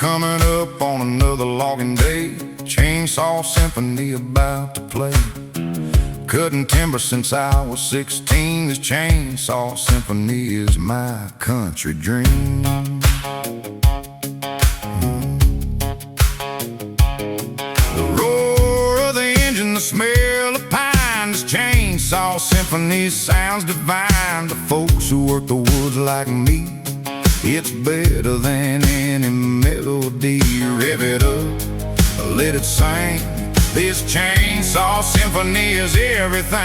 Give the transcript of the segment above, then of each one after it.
coming up on another logging day. Chainsaw Symphony about to play. Cutting timber since I was 16. This Chainsaw Symphony is my country dream. The roar of the engine, the smell of pine. This Chainsaw Symphony sounds divine to folks who work the woods like me. It's better than any melody. Rev it up, let it sing. This Chainsaw Symphony is everything.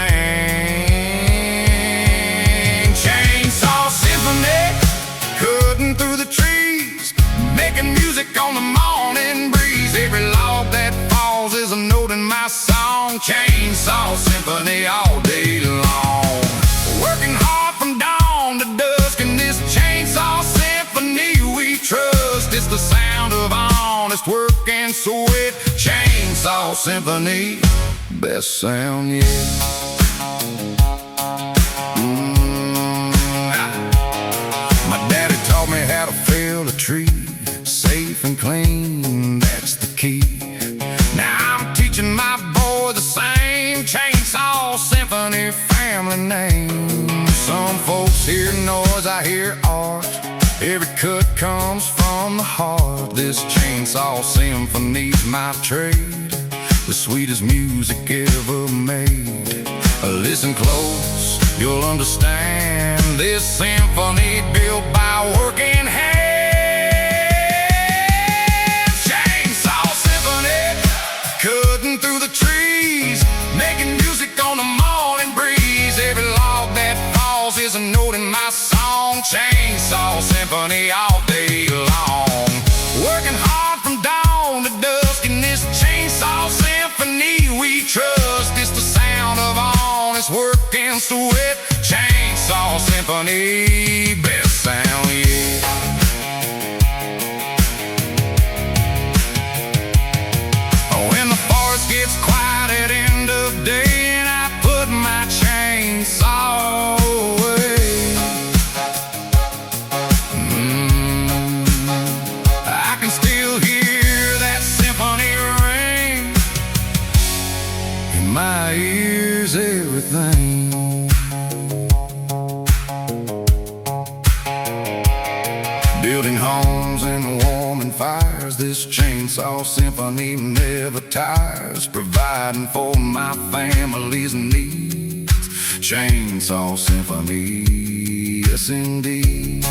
Chainsaw Symphony, cutting through the trees, making music on the morning breeze. Every log that falls is a note in my song. Chainsaw Symphony all day long. Working hard from dawn to dusk in this Chainsaw Symphony we trust. It's the sound of honest work and sweat. Chainsaw Symphony, best sound yet. My daddy taught me how to fell a tree safe and clean, that's the key. Now I'm teaching my boy the same. Chainsaw Symphony family name. Some folks hear noise, I hear art. Every cut comes from the heart. This Chainsaw Symphony's my trade, the sweetest music ever made. Listen close, you'll understand. This symphony built by working hands. Chainsaw Symphony, cutting through the trees, making music on the morning breeze. Every log that falls is a note in my song. Chainsaw Symphony all day long. Working hard from dawn to dusk in this Chainsaw Symphony we trust. It's the sound of honest work and sweat. Chainsaw Symphony, best sound yet. When the forest gets quiet at end of day and I put my chainsaw away, I can still hear that symphony ring in my ears, everything. Building homes and warming fires, this Chainsaw Symphony never tires. Providing for my family's needs. Chainsaw Symphony, yes indeed.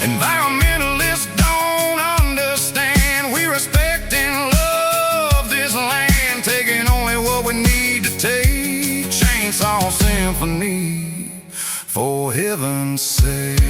Environmentalists don't understand. We respect and love this land, taking only what we need to take. Chainsaw Symphony, for heaven's sake.